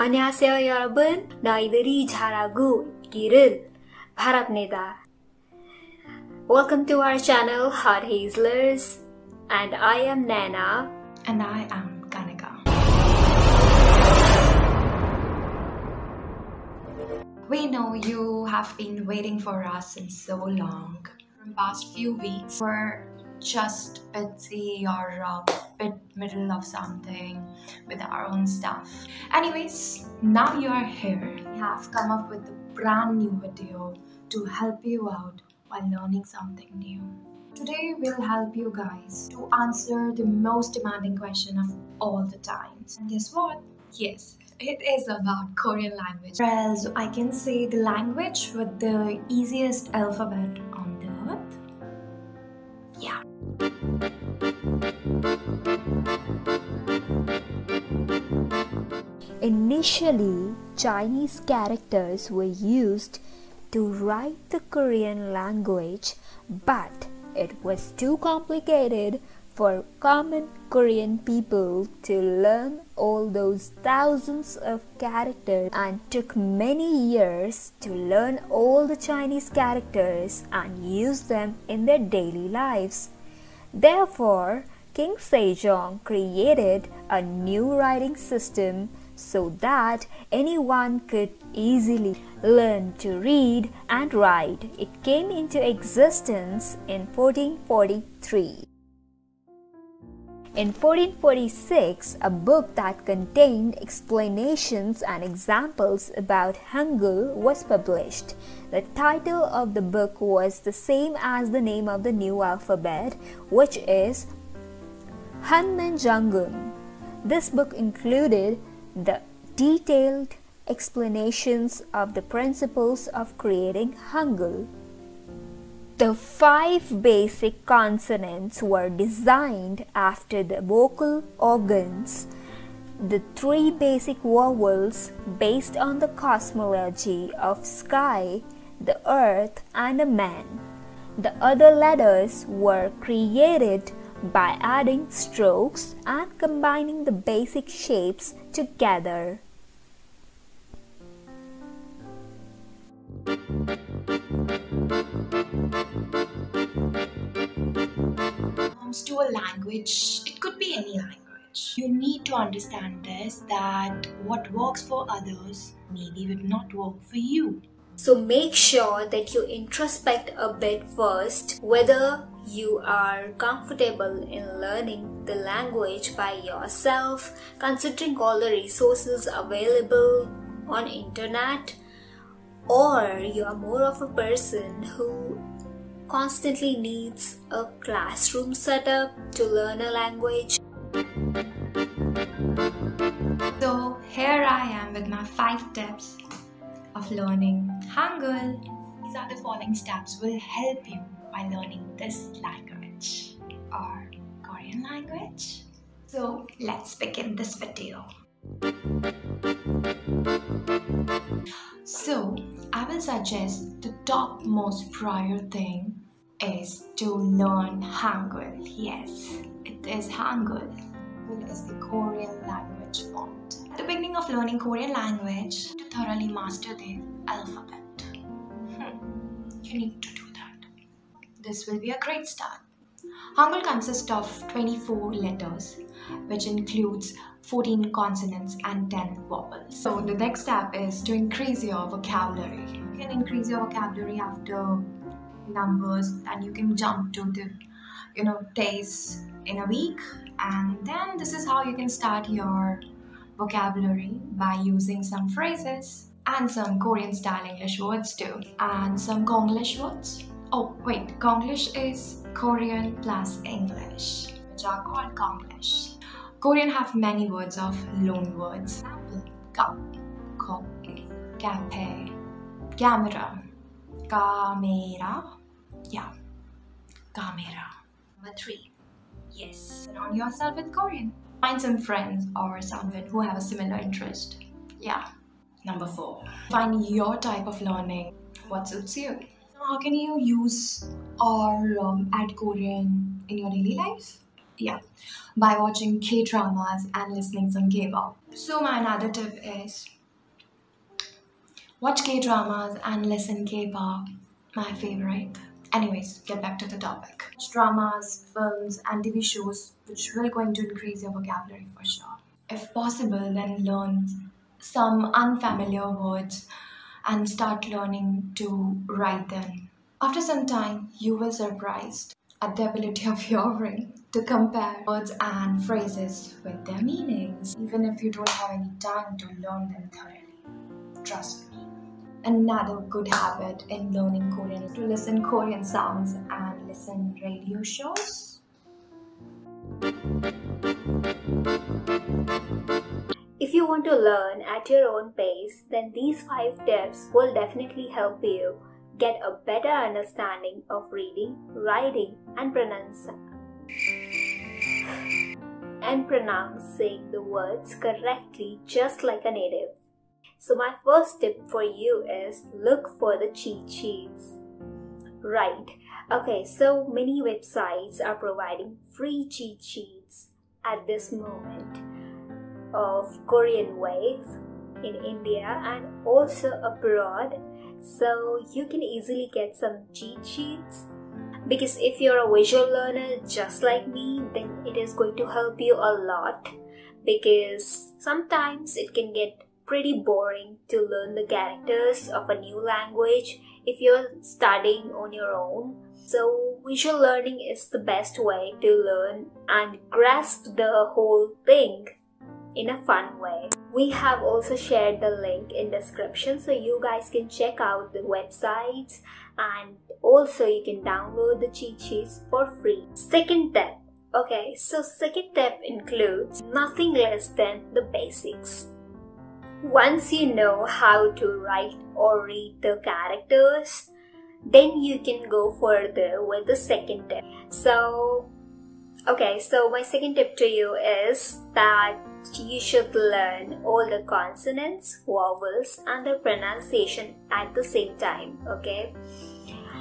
안녕하세요 여러분. 너희들이 잘하고 있기를 바랍니다. Welcome to our channel Hazelers, and I am Nana. And I am Kanika. We know you have been waiting for us in so long. From past few weeks, we're just busy or bit middle of something with our own stuff. Anyways, now you are here. We have come up with a brand new video to help you out while learning something new. Today we'll help you guys to answer the most demanding question of all the times. And guess what? Yes, it is about Korean language. Or else I can say the language with the easiest alphabet on the earth. Yeah. Initially, Chinese characters were used to write the Korean language, but it was too complicated for common Korean people to learn all those thousands of characters, and took many years to learn all the Chinese characters and use them in their daily lives. Therefore, King Sejong created a new writing system so that anyone could easily learn to read and write. It came into existence in 1443. In 1446, a book that contained explanations and examples about Hangul was published. The title of the book was the same as the name of the new alphabet, which is Hangeul. This book included the detailed explanations of the principles of creating Hangul. The 5 basic consonants were designed after the vocal organs, the 3 basic vowels based on the cosmology of sky, the earth, and a man. The other letters were created by adding strokes and combining the basic shapes together. Comes to a language, it could be any language. You need to understand this, that what works for others maybe would not work for you. So make sure that you introspect a bit first whether you are comfortable in learning the language by yourself, considering all the resources available on internet, or you are more of a person who constantly needs a classroom setup to learn a language. So here I am with my 5 tips of learning Hangul. These are the following steps will help you by learning this language or Korean language. So let's begin this video. So I will suggest the topmost prior thing is to learn Hangul. Yes, it is Hangul. Hangul is the Korean language font. At the beginning of learning Korean language, to thoroughly master the alphabet. You need to do that. This will be a great start. Hangul consists of 24 letters, which includes 14 consonants and 10 vowels. So the next step is to increase your vocabulary. You can increase your vocabulary after numbers, and you can jump to the days in a week, and then this is how you can start your vocabulary by using some phrases and some Korean style English words too, and some Konglish words. Oh wait, Konglish is Korean plus English, which are called Konglish. Korean have many words of loan words. Example: cup, cup, cafe, camera, camera, yeah, camera. Number 3, yes, surround yourself with Korean. Find some friends or someone who have a similar interest. Yeah. Number 4, find your type of learning, what suits you. How can you use or add Korean in your daily life? Yeah, by watching K-dramas and listening some K-pop. So my another tip is watch K-dramas and listen K-pop. My favorite. Anyways, get back to the topic. Watch dramas, films, and TV shows which will going to increase your vocabulary for sure. If possible, then learn some unfamiliar words and start learning to write them. After some time, you will surprised at the ability of your brain to compare words and phrases with their meanings, even if you don't have any time to learn them thoroughly. Trust me. Another good habit in learning Korean is to listen Korean songs and listen radio shows. If you want to learn at your own pace, then these 5 tips will definitely help you get a better understanding of reading, writing, and pronouncing the words correctly just like a native. So my first tip for you is look for the cheat sheets. Right. Okay, so many websites are providing free cheat sheets at this moment of Korean wave in India and also abroad. So you can easily get some cheat sheets, because if you're a visual learner just like me, then it is going to help you a lot, because sometimes it can get pretty boring to learn the characters of a new language if you're studying on your own. So visual learning is the best way to learn and grasp the whole thing in a fun way. We have also shared the link in description so you guys can check out the websites, and also you can download the cheat sheets for free. Second tip. Okay, so second tip includes nothing less than the basics. Once you know how to write or read the characters, then you can go further with the second tip. So my second tip to you is that you should learn all the consonants, vowels, and the pronunciation at the same time, okay?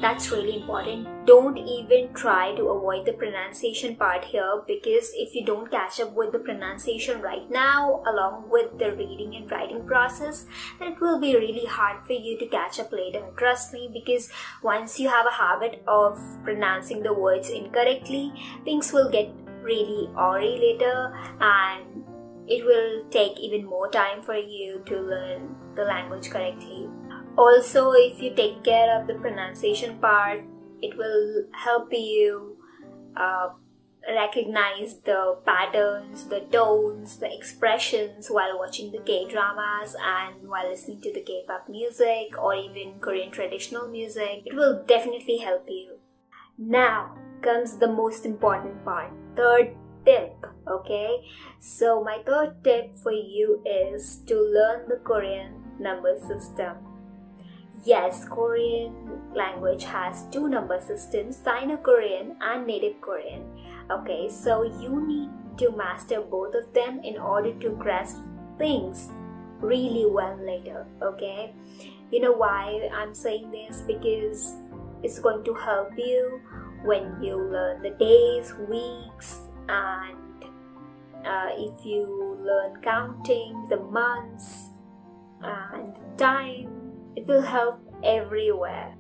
That's really important. Don't even try to avoid the pronunciation part here, because if you don't catch up with the pronunciation right now along with the reading and writing process, then it will be really hard for you to catch up later. Trust me, because once you have a habit of pronouncing the words incorrectly, things will get really awry later, and it will take even more time for you to learn the language correctly. Also, if you take care of the pronunciation part, it will help you recognize the patterns, the tones, the expressions while watching the K-dramas and while listening to the K-pop music or even Korean traditional music. It will definitely help you. Now comes the most important part, third tip. Okay, so my third tip for you is to learn the Korean number system. Yes, Korean language has 2 number systems, Sino-Korean and Native Korean. Okay, so you need to master both of them in order to grasp things really well later, okay? You know why I'm saying this? Because it's going to help you when you learn the days, weeks, and if you learn counting the months and time, it will help everywhere.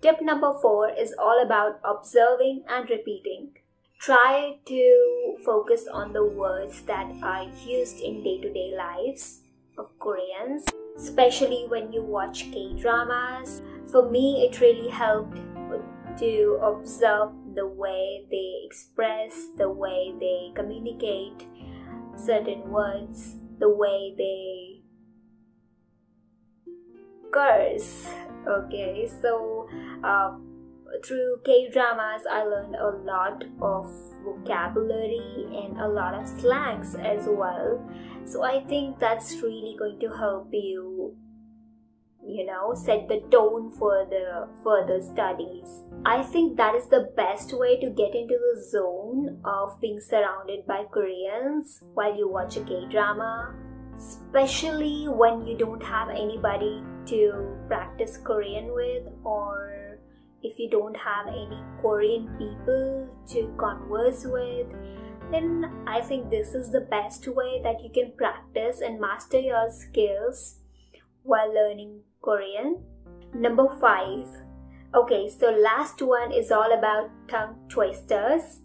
Tip number 4 is all about observing and repeating. Try to focus on the words that are used in day-to-day lives of Koreans, especially when you watch K-dramas. For me, it really helped to observe the way they express, the way they communicate certain words, the way they curse. Okay, so through K-dramas I learned a lot of vocabulary and a lot of slangs as well. So I think that's really going to help you, set the tone for the further studies. I think that is the best way to get into the zone of being surrounded by Koreans while you watch a K-drama, especially when you don't have anybody to practice Korean with, or if you don't have any Korean people to converse with, then I think this is the best way that you can practice and master your skills while learning Korean. Number 5. Okay, so last one is all about tongue twisters.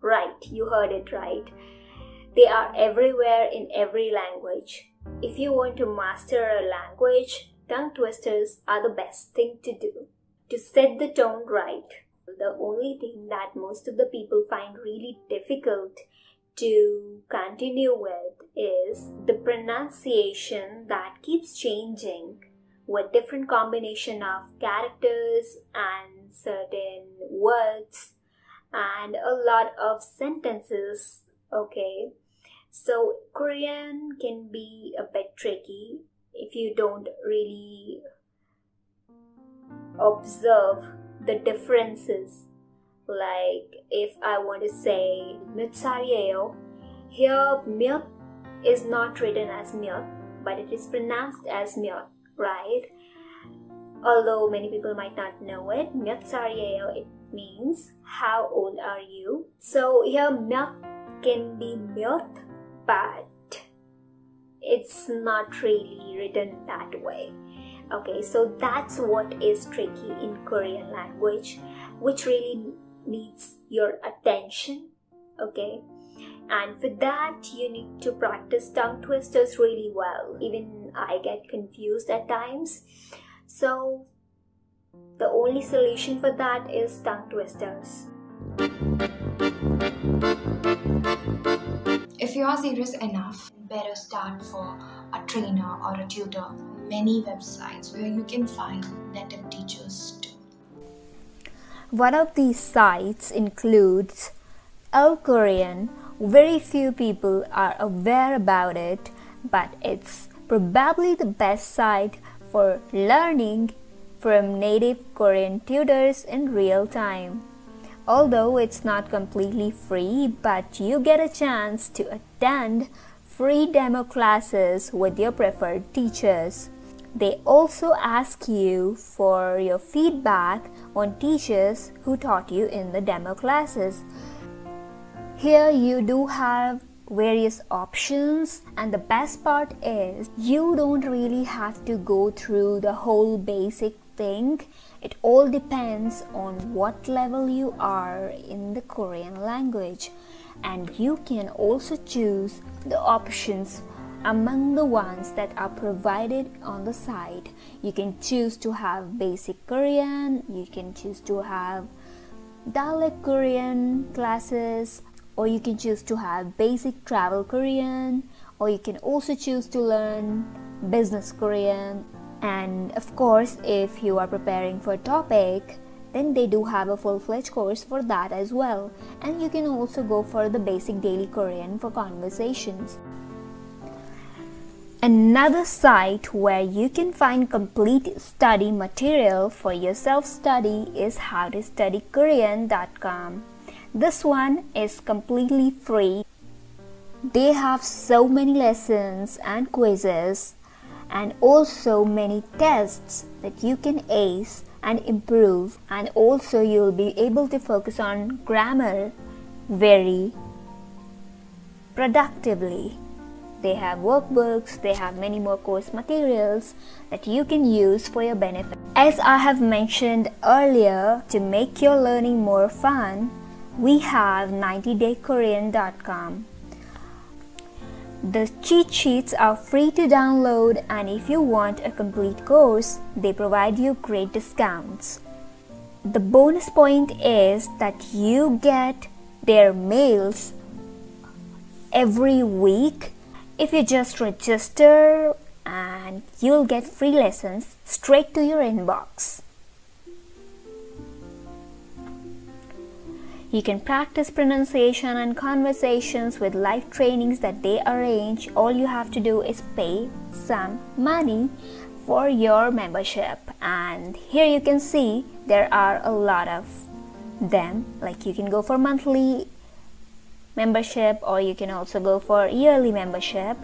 Right, you heard it right. They are everywhere in every language. If you want to master a language, tongue twisters are the best thing to do. To set the tone right, the only thing that most of the people find really difficult to continue with is the pronunciation that keeps changing with different combination of characters and certain words and a lot of sentences. Okay, so Korean can be a bit tricky if you don't really observe the differences. Like if I want to say 몇 살이에요, here 몇 is not written as 몇, but it is pronounced as 몇, right? Although many people might not know it, 몇 살이에요, it means how old are you. So here 몇 can be 몇, but it's not really written that way. Okay, so that's what is tricky in Korean language, which really needs your attention. Okay, and for that you need to practice tongue twisters really well. Even I get confused at times, so the only solution for that is tongue twisters. If you are serious enough, better start for a trainer or a tutor. Many websites where you can find native teachers too. One of these sites includes Korean. Very few people are aware about it, but it's probably the best site for learning from native Korean tutors in real time. Although it's not completely free, but you get a chance to attend free demo classes with your preferred teachers. They also ask you for your feedback on teachers who taught you in the demo classes. Here you do have various options, and the best part is you don't really have to go through the whole basic thing. It all depends on what level you are in the Korean language, and you can also choose the options among the ones that are provided on the site. You can choose to have basic Korean, you can choose to have dialect Korean classes, or you can choose to have basic travel Korean, or you can also choose to learn business Korean. And of course, if you are preparing for a topic, then they do have a full-fledged course for that as well. And you can also go for the basic daily Korean for conversations. Another site where you can find complete study material for your self-study is howtostudykorean.com. This one is completely free. They have so many lessons and quizzes and also many tests that you can ace and improve, and also you'll be able to focus on grammar very productively. They have workbooks, they have many more course materials that you can use for your benefit. As I have mentioned earlier, to make your learning more fun, we have 90daykorean.com. The cheat sheets are free to download, and if you want a complete course, they provide you great discounts. The bonus point is that you get their mails every week. If you just register, and you'll get free lessons straight to your inbox. You can practice pronunciation and conversations with live trainings that they arrange. All you have to do is pay some money for your membership. And here you can see there are a lot of them. Like you can go for monthly membership, or you can also go for yearly membership.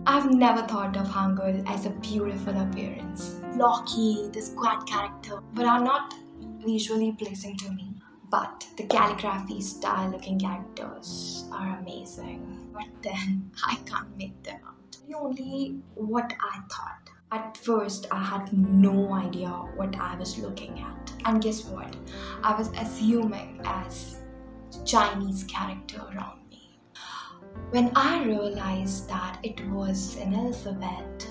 I've never thought of Hangul as a beautiful appearance. Blocky, the squat character, but are not visually pleasing to me. But the calligraphy style looking characters are amazing. But then I can't make them out. Only what I thought. At first, I had no idea what I was looking at. And guess what? I was assuming as Chinese character around me. When I realized that it was an alphabet,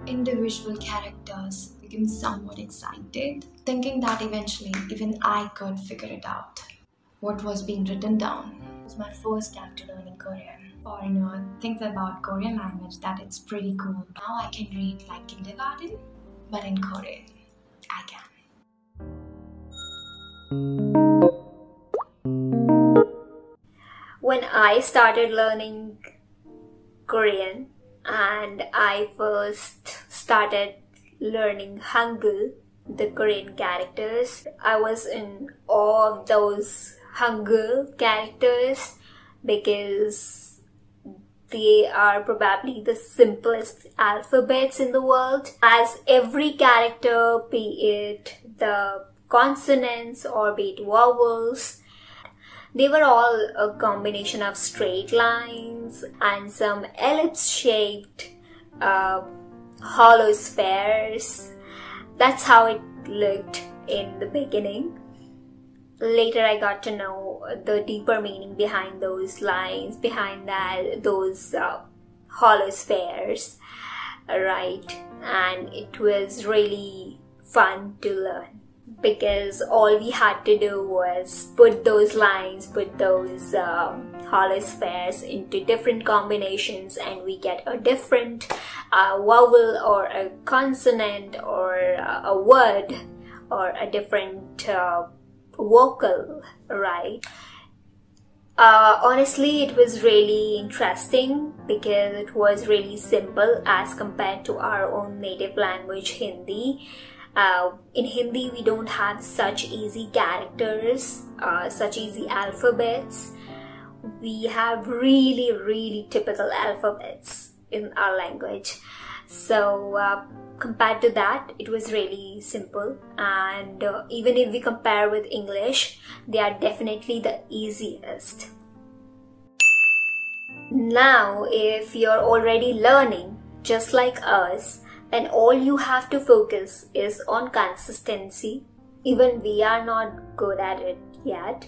individual characters became somewhat excited, thinking that eventually even I could figure it out. What was being written down. It was my first step to learning Korean. Foreigner thinks about Korean language that it's pretty cool. Now I can read like kindergarten, but in Korean, I can. When I started learning Korean and I first started learning Hangul, the Korean characters, I was in awe of those Hangul characters because they are probably the simplest alphabets in the world, as every character, be it the consonants or be it vowels, they were all a combination of straight lines and some ellipse-shaped hollow spheres. That's how it looked in the beginning. Later I got to know the deeper meaning behind those lines, behind those hollow spheres, right? And it was really fun to learn because all we had to do was put those lines, put those hollow spheres into different combinations, and we get a different vowel or a consonant or a word or a different vocal, right? Honestly, it was really interesting because it was really simple as compared to our own native language, Hindi. In Hindi, we don't have such easy characters, such easy alphabets. We have really, really typical alphabets in our language. So compared to that, it was really simple, and even if we compare with English, they are definitely the easiest. Now, if you're already learning just like us, then all you have to focus is on consistency. Even we are not good at it yet.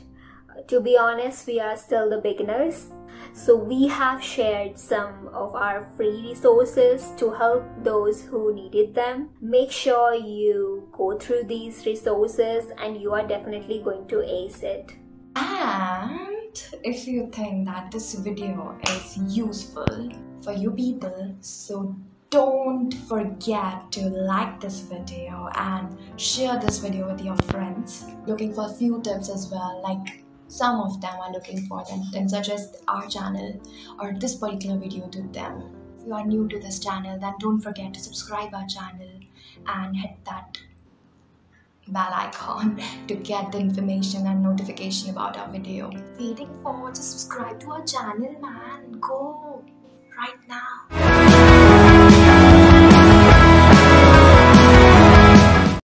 To be honest, we are still the beginners. So we have shared some of our free resources to help those who needed them. Make sure you go through these resources and you are definitely going to ace it. And if you think that this video is useful for you people, so don't forget to like this video and share this video with your friends. Looking for a few tips as well, like some of them are looking for them, then suggest our channel or this particular video to them. If you are new to this channel, then don't forget to subscribe our channel and hit that bell icon to get the information and notification about our video. Waiting for, just subscribe to our channel, man. Go right now.